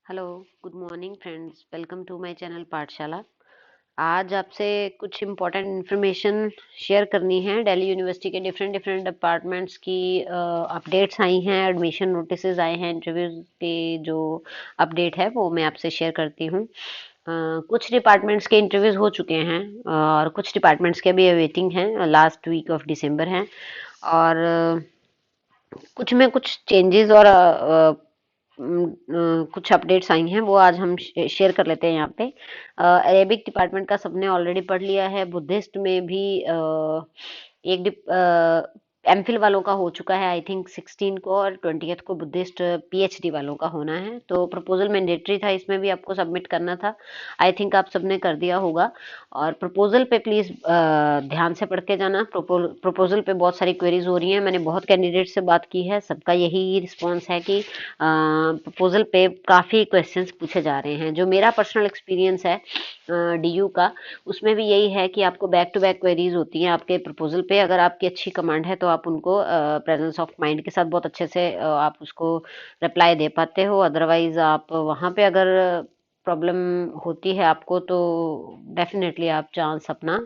Hello, good morning friends, welcome to my channel Pathshala. आज आपसे कुछ इम्पोर्टेंट इन्फॉर्मेशन शेयर करनी है। दिल्ली यूनिवर्सिटी के डिफरेंट डिफरेंट डिपार्टमेंट्स की अपडेट्स आई हैं, एडमिशन नोटिसेस आए हैं, इंटरव्यूज के जो अपडेट है वो मैं आपसे शेयर करती हूँ। कुछ डिपार्टमेंट्स के इंटरव्यूज हो चुके हैं और कुछ डिपार्टमेंट्स के अभी अवेटिंग हैं, लास्ट वीक ऑफ दिसंबर हैं। और कुछ में कुछ चेंजेस और कुछ अपडेट्स आई हैं, वो आज हम शेयर कर लेते हैं यहाँ पे। अरेबिक डिपार्टमेंट का सबने ऑलरेडी पढ़ लिया है। बुद्धिस्ट में भी एक एमफिल वालों का हो चुका है, आई थिंक 16 को, और 20th को बुद्धिस्ट पीएचडी वालों का होना है। तो प्रपोजल मैंडेटरी था, इसमें भी आपको सबमिट करना था। आई थिंक आप सबने कर दिया होगा। और प्रपोजल पे प्लीज ध्यान से पढ़ के जाना। प्रपोजल पे बहुत सारी क्वेरीज हो रही हैं। मैंने बहुत कैंडिडेट से बात की है, सबका यही रिस्पॉन्स है कि प्रपोजल पे काफ़ी क्वेश्चंस पूछे जा रहे हैं। जो मेरा पर्सनल एक्सपीरियंस है डीयू का, उसमें भी यही है कि आपको बैक टू बैक क्वेरीज होती हैं आपके प्रपोजल पे। अगर आपकी अच्छी कमांड है तो आप उनको प्रेजेंस ऑफ माइंड के साथ बहुत अच्छे से आप उसको रिप्लाई दे पाते हो। अदरवाइज आप वहाँ पे अगर प्रॉब्लम होती है आपको, तो डेफिनेटली आप चांस अपना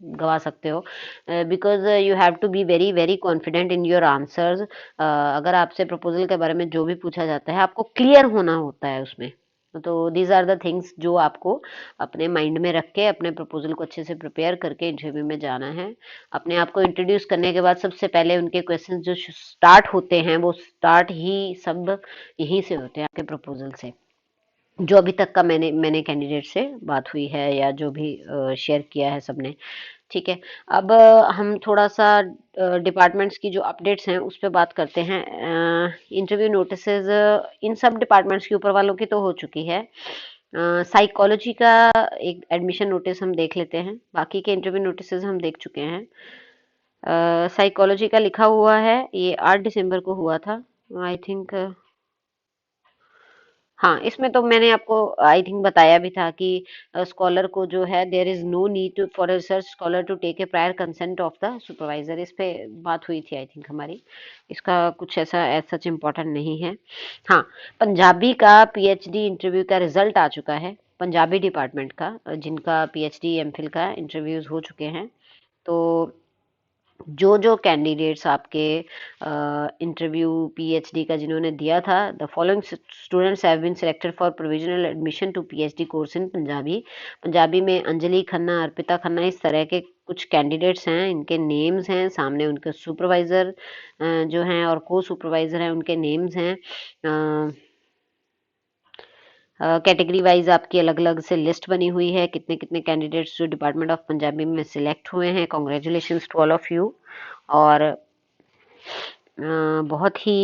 गवा सकते हो, because you have to be very very confident in your answers. अगर आपसे प्रपोजल के बारे में जो भी पूछा जाता है, आपको क्लियर होना होता है उसमें। तो दीज आर द थिंग्स जो आपको अपने माइंड में रख के अपने प्रपोजल को अच्छे से प्रिपेयर करके इंटरव्यू में जाना है। अपने आप को इंट्रोड्यूस करने के बाद सबसे पहले उनके क्वेश्चंस जो स्टार्ट होते हैं, वो स्टार्ट ही सब यहीं से होते हैं, आपके प्रपोजल से। जो अभी तक का मैंने कैंडिडेट से बात हुई है या जो भी शेयर किया है सबने। ठीक है। अब हम थोड़ा सा डिपार्टमेंट्स की जो अपडेट्स हैं उस पे बात करते हैं। इंटरव्यू नोटिसेस इन सब डिपार्टमेंट्स के ऊपर वालों की तो हो चुकी है। साइकोलॉजी का एक एडमिशन नोटिस हम देख लेते हैं, बाकी के इंटरव्यू नोटिसेस हम देख चुके हैं। साइकोलॉजी का लिखा हुआ है, ये 8 दिसंबर को हुआ था, आई थिंक। हाँ, इसमें तो मैंने आपको आई थिंक बताया भी था कि स्कॉलर को जो है, there is no need for a research scholar to take a prior consent of the supervisor. इस पे बात हुई थी आई थिंक हमारी। इसका कुछ ऐसा एज सच इम्पोर्टेंट नहीं है। हाँ, पंजाबी का पीएचडी इंटरव्यू का रिजल्ट आ चुका है, पंजाबी डिपार्टमेंट का, जिनका पीएचडी एमफिल का इंटरव्यूज हो चुके हैं। तो जो जो कैंडिडेट्स आपके इंटरव्यू पीएचडी का जिन्होंने दिया था, the following students have been selected for provisional admission to PhD course in Punjabi. Punjabi में अंजलि खन्ना, अर्पिता खन्ना, इस तरह के कुछ कैंडिडेट्स हैं, इनके नेम्स हैं सामने। उनके सुपरवाइजर जो हैं और को सुपरवाइजर हैं, उनके नेम्स हैं। कैटेगरी वाइज आपकी अलग अलग से लिस्ट बनी हुई है, कितने कितने कैंडिडेट्स जो डिपार्टमेंट ऑफ पंजाबी में सिलेक्ट हुए हैं। Congratulations to all of you. और बहुत ही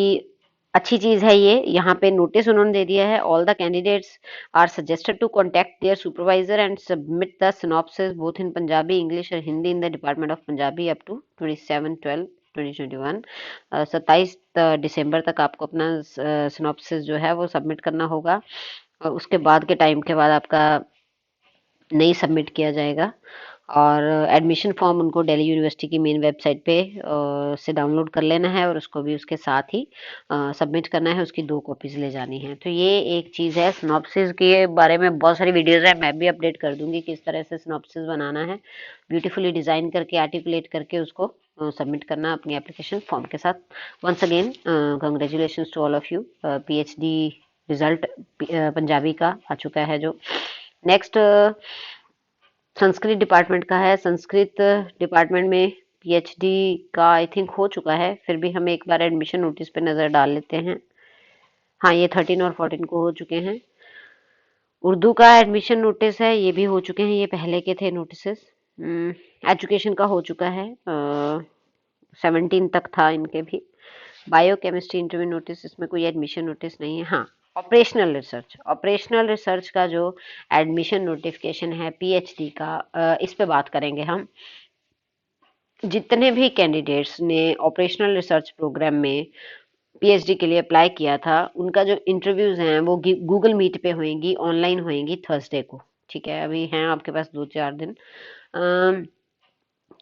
अच्छी चीज है ये। यहाँ पे नोटिस उन्होंने दे दिया है, all the candidates are suggested to contact their supervisor and submit the synopsis both in Punjabi, English और Hindi in the department of Punjabi up to 27/12/2021। 27 दिसंबर तक आपको अपना सिनॉप्सिस जो है वो सबमिट करना होगा, और उसके बाद के टाइम के बाद आपका नहीं सबमिट किया जाएगा। और एडमिशन फॉर्म उनको दिल्ली यूनिवर्सिटी की मेन वेबसाइट पे से डाउनलोड कर लेना है, और उसको भी उसके साथ ही सबमिट करना है। उसकी 2 कॉपीज ले जानी है। तो ये एक चीज़ है। सिनॉप्सिस के बारे में बहुत सारी वीडियोस है, मैं भी अपडेट कर दूंगी किस तरह से सिनॉप्सिस बनाना है, ब्यूटीफुली डिजाइन करके, आर्टिकुलेट करके उसको सबमिट करना अपनी एप्लीकेशन फॉर्म के साथ। Once again congratulation to all of you. PhD result Punjabi का आ चुका है। जो नेक्स्ट संस्कृत डिपार्टमेंट का है। संस्कृत डिपार्टमेंट में पीएचडी का आई थिंक हो चुका है, फिर भी हम एक बार एडमिशन नोटिस पे नज़र डाल लेते हैं। हाँ, ये 13 और 14 को हो चुके हैं। उर्दू का एडमिशन नोटिस है, ये भी हो चुके हैं, ये पहले के थे नोटिसेस। एजुकेशन का हो चुका है, 17 तक था इनके भी। बायो केमिस्ट्री इंटरव्यू नोटिस, इसमें कोई एडमिशन नोटिस नहीं है। हाँ, ऑपरेशनल रिसर्च का जो एडमिशन नोटिफिकेशन है पीएचडी का, इस पे बात करेंगे हम। जितने भी कैंडिडेट्स ने ऑपरेशनल रिसर्च प्रोग्राम में पीएचडी के लिए अप्लाई किया था, उनका जो इंटरव्यूज हैं वो गूगल मीट पे होंगी, ऑनलाइन होंगी थर्सडे को। ठीक है, अभी हैं आपके पास 2-4 दिन।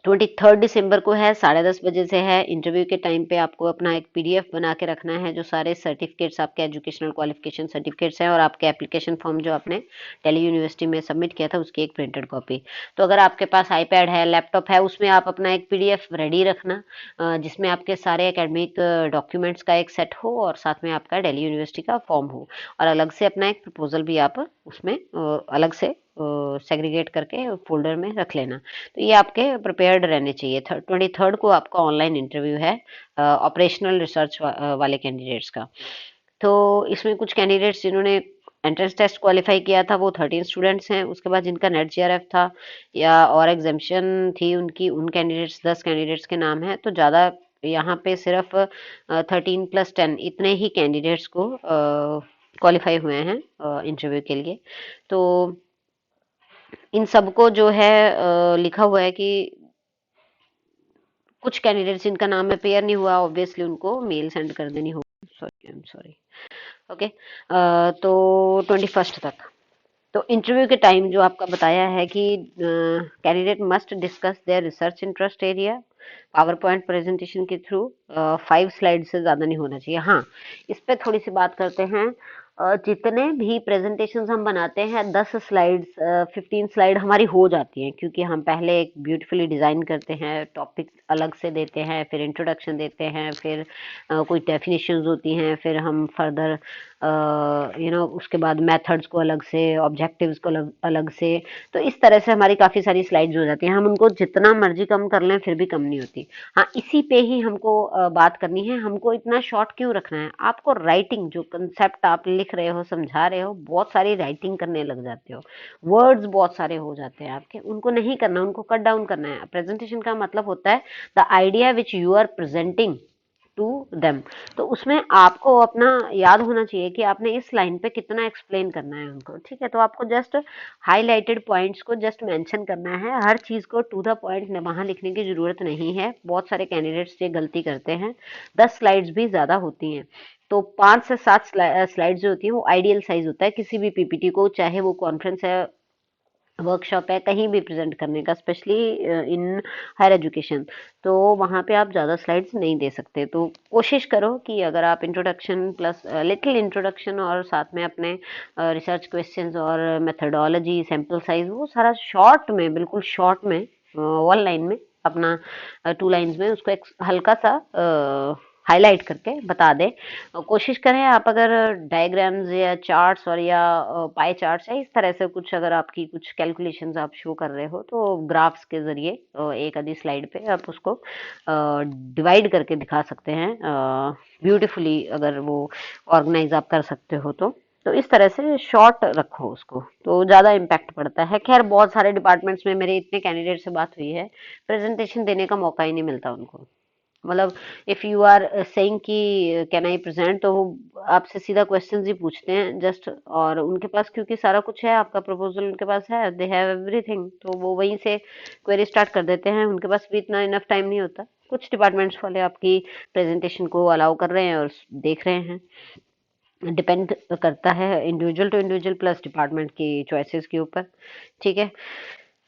23 दिसंबर को है, 10:30 बजे से है। इंटरव्यू के टाइम पे आपको अपना एक पीडीएफ बना के रखना है, जो सारे सर्टिफिकेट्स आपके एजुकेशनल क्वालिफिकेशन सर्टिफिकेट्स हैं और आपके एप्लीकेशन फॉर्म जो आपने दिल्ली यूनिवर्सिटी में सबमिट किया था उसकी एक प्रिंटेड कॉपी। तो अगर आपके पास आईपैड है, लैपटॉप है, उसमें आप अपना एक पीडीएफ रेडी रखना, जिसमें आपके सारे एकेडमिक डॉक्यूमेंट्स का एक सेट हो और साथ में आपका दिल्ली यूनिवर्सिटी का फॉर्म हो, और अलग से अपना एक प्रपोजल भी आप उसमें अलग से सेग्रीगेट करके फोल्डर में रख लेना। तो ये आपके प्रिपेयर्ड रहने चाहिए। 23 को आपका ऑनलाइन इंटरव्यू है ऑपरेशनल रिसर्च वाले कैंडिडेट्स का। तो इसमें कुछ कैंडिडेट्स जिन्होंने एंट्रेंस टेस्ट क्वालिफाई किया था वो 13 स्टूडेंट्स हैं। उसके बाद जिनका नेट जीआरएफ था या और एग्जामिशन थी उनकी, उन कैंडिडेट्स 10 कैंडिडेट्स के नाम है। तो ज़्यादा यहाँ पे सिर्फ 13+10 इतने ही कैंडिडेट्स को क्वालिफाई हुए हैं इंटरव्यू के लिए। तो इन सबको जो है लिखा हुआ है कि कुछ कैंडिडेट्स जिनका नाम अपेयर नहीं हुआ ऑब्वियसली उनको मेल सेंड कर देनी होगी। Sorry, I am sorry. Okay, तो 21 तक। तो इंटरव्यू के टाइम जो आपका बताया है कि candidate must discuss their research interest area power point presentation के थ्रू 5 स्लाइड से ज़्यादा नहीं होना चाहिए। हाँ, इस पे थोड़ी सी बात करते हैं। जितने भी प्रेजेंटेशंस हम बनाते हैं 10 स्लाइड्स 15 स्लाइड हमारी हो जाती हैं, क्योंकि हम पहले एक ब्यूटीफुली डिज़ाइन करते हैं, टॉपिक अलग से देते हैं, फिर इंट्रोडक्शन देते हैं, फिर कोई डेफिनेशंस होती हैं, फिर हम फर्दर उसके बाद मेथड्स को अलग से, ऑब्जेक्टिव्स को अलग अलग से। तो इस तरह से हमारी काफ़ी सारी स्लाइड्स हो जाती हैं। हम उनको जितना मर्जी कम कर लें फिर भी कम नहीं होती। हाँ, इसी पे ही हमको बात करनी है, हमको इतना शॉर्ट क्यों रखना है। आपको राइटिंग जो कंसेप्ट आप लिख रहे हो, समझा रहे हो, बहुत सारी राइटिंग करने लग जाते हो, वर्ड्स बहुत सारे हो जाते हैं आपके, उनको नहीं करना, उनको कट डाउन करना है। प्रेजेंटेशन का मतलब होता है the idea which you are presenting to them. तो उसमें आपको अपना याद होना चाहिए कि आपने इस लाइन पे कितना एक्सप्लेन करना है उनको। ठीक है, तो आपको जस्ट हाईलाइटेड पॉइंट्स को जस्ट मेंशन करना है, हर चीज को टू द पॉइंट वहां लिखने की जरूरत नहीं है। बहुत सारे कैंडिडेट्स ये गलती करते हैं, 10 स्लाइड्स भी ज्यादा होती हैं। तो 5 से 7 स्लाइड्स जो होती हैं वो आइडियल साइज होता है किसी भी पीपीटी को, चाहे वो कॉन्फ्रेंस है, वर्कशॉप है, कहीं भी प्रेजेंट करने का, स्पेशली इन हायर एजुकेशन। तो वहाँ पे आप ज़्यादा स्लाइड्स नहीं दे सकते। तो कोशिश करो कि अगर आप इंट्रोडक्शन प्लस लिटिल इंट्रोडक्शन और साथ में अपने रिसर्च क्वेश्चंस और मेथडोलॉजी, सैम्पल साइज, वो सारा शॉर्ट में, बिल्कुल शॉर्ट में, 1 लाइन में, अपना 2 लाइन्स में उसको एक हल्का सा हाईलाइट करके बता दें। कोशिश करें आप अगर डायग्राम्स या चार्ट्स और या पाई चार्ट्स है इस तरह से कुछ, अगर आपकी कुछ कैलकुलेशंस आप शो कर रहे हो तो ग्राफ्स के जरिए एक आधी स्लाइड पे आप उसको डिवाइड करके दिखा सकते हैं ब्यूटीफुली, अगर वो ऑर्गेनाइज आप कर सकते हो तो इस तरह से शॉर्ट रखो उसको, तो ज़्यादा इम्पैक्ट पड़ता है। खैर, बहुत सारे डिपार्टमेंट्स में मेरे इतने कैंडिडेट से बात हुई है, प्रेजेंटेशन देने का मौका ही नहीं मिलता उनको। मतलब इफ यू आर सेइंग कि कैन आई प्रेजेंट, तो वो आपसे सीधा क्वेश्चंस ही पूछते हैं जस्ट, और उनके पास क्योंकि सारा कुछ है, आपका प्रपोजल उनके पास है, दे हैव एवरीथिंग, तो वो वहीं से क्वेरी स्टार्ट कर देते हैं। उनके पास भी इतना इनफ टाइम नहीं होता। कुछ डिपार्टमेंट्स वाले आपकी प्रेजेंटेशन को अलाउ कर रहे हैं और देख रहे हैं। डिपेंड करता है individual to individual plus department की चॉइसेस के ऊपर। ठीक है,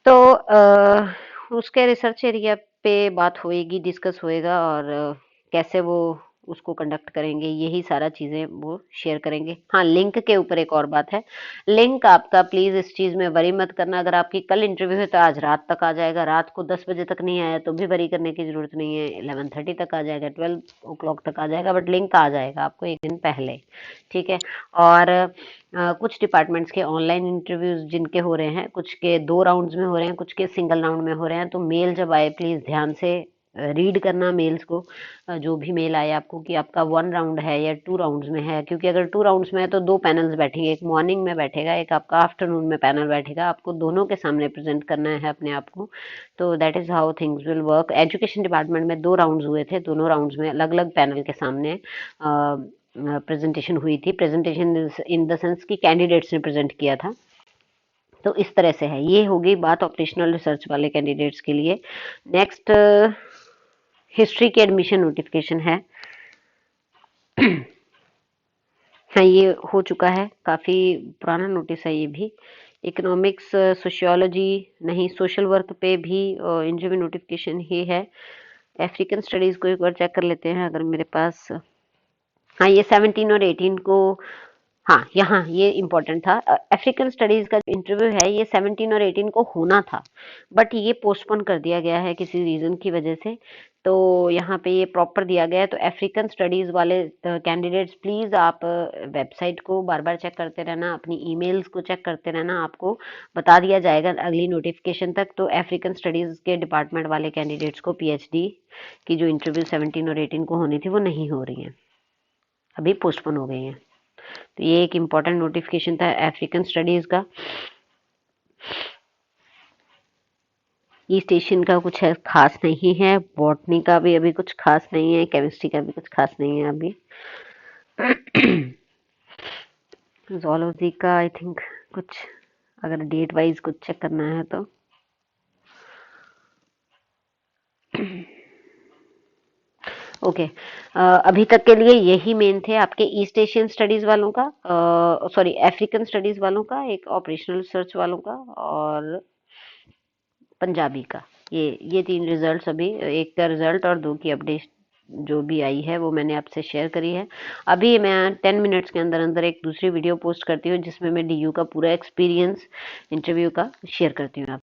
तो उसके रिसर्च एरिया पे बात होएगी, डिस्कस होएगा, और कैसे वो उसको कंडक्ट करेंगे, यही सारा चीजें वो शेयर करेंगे। हाँ, लिंक के ऊपर एक और बात है, लिंक आपका प्लीज इस चीज में वरी मत करना। अगर आपकी कल इंटरव्यू है तो आज रात तक आ जाएगा, रात को 10 बजे तक नहीं आया तो भी वरी करने की जरूरत नहीं है, 11:30 तक आ जाएगा, 12 o'clock तक आ जाएगा, बट लिंक आ जाएगा आपको एक दिन पहले। ठीक है, और कुछ डिपार्टमेंट्स के ऑनलाइन इंटरव्यूज जिनके हो रहे हैं, कुछ के 2 राउंड्स में हो रहे हैं, कुछ के सिंगल राउंड में हो रहे हैं। तो मेल जब आए प्लीज ध्यान से रीड करना मेल्स को, जो भी मेल आए आपको कि आपका 1 राउंड है या 2 राउंड्स में है, क्योंकि अगर 2 राउंड्स में है तो 2 पैनल्स बैठेंगे, एक मॉर्निंग में बैठेगा, एक आपका आफ्टरनून में पैनल बैठेगा, आपको दोनों के सामने प्रेजेंट करना है अपने आप को। तो that is how things will work. Education department में 2 राउंड्स हुए थे, दोनों राउंड्स में अलग अलग पैनल के सामने प्रेजेंटेशन हुई थी। प्रेजेंटेशन इन द सेंस कि कैंडिडेट्स ने प्रेजेंट किया था। तो इस तरह से है। ये होगी बात ऑपरेशनल रिसर्च वाले कैंडिडेट्स के लिए। नेक्स्ट, हिस्ट्री के एडमिशन नोटिफिकेशन है। हाँ, ये हो चुका है, काफी पुराना नोटिस है ये भी। इकोनॉमिक्स, सोशियोलॉजी नहीं, सोशल वर्क पे भी इंटरव्यू नोटिफिकेशन ही है। अफ्रीकन स्टडीज को एक बार चेक कर लेते हैं अगर मेरे पास। हाँ, ये 17 और 18 को, हाँ यहाँ ये इम्पोर्टेंट था। अफ्रीकन स्टडीज का इंटरव्यू है ये 17 और 18 को होना था, बट ये पोस्टपोन कर दिया गया है किसी रीजन की वजह से। तो यहाँ पे ये प्रॉपर दिया गया है। तो अफ्रीकन स्टडीज वाले कैंडिडेट्स प्लीज आप वेबसाइट को बार बार चेक करते रहना, अपनी ईमेल्स को चेक करते रहना, आपको बता दिया जाएगा अगली नोटिफिकेशन तक। तो अफ्रीकन स्टडीज के डिपार्टमेंट वाले कैंडिडेट्स को पीएचडी की जो इंटरव्यू 17 और 18 को होनी थी वो नहीं हो रही है, अभी पोस्टपोन हो गई है। तो ये एक इम्पॉर्टेंट नोटिफिकेशन था अफ्रीकन स्टडीज का। ईस्ट एशियन का कुछ है खास नहीं है, बॉटनी का भी अभी कुछ खास नहीं है, केमिस्ट्री का भी कुछ खास नहीं है अभी। ज़ूलॉजी का आई थिंक कुछ, अगर डेट वाइज कुछ चेक करना है तो ओके अभी तक के लिए यही मेन थे आपके ईस्ट एशियन स्टडीज वालों का, सॉरी अफ्रीकन स्टडीज वालों का, एक ऑपरेशनल रिसर्च वालों का और पंजाबी का। ये 3 रिजल्ट्स अभी, एक का रिजल्ट और 2 की अपडेट जो भी आई है वो मैंने आपसे शेयर करी है। अभी मैं 10 मिनट्स के अंदर अंदर एक दूसरी वीडियो पोस्ट करती हूँ जिसमें मैं डीयू का पूरा एक्सपीरियंस इंटरव्यू का शेयर करती हूँ।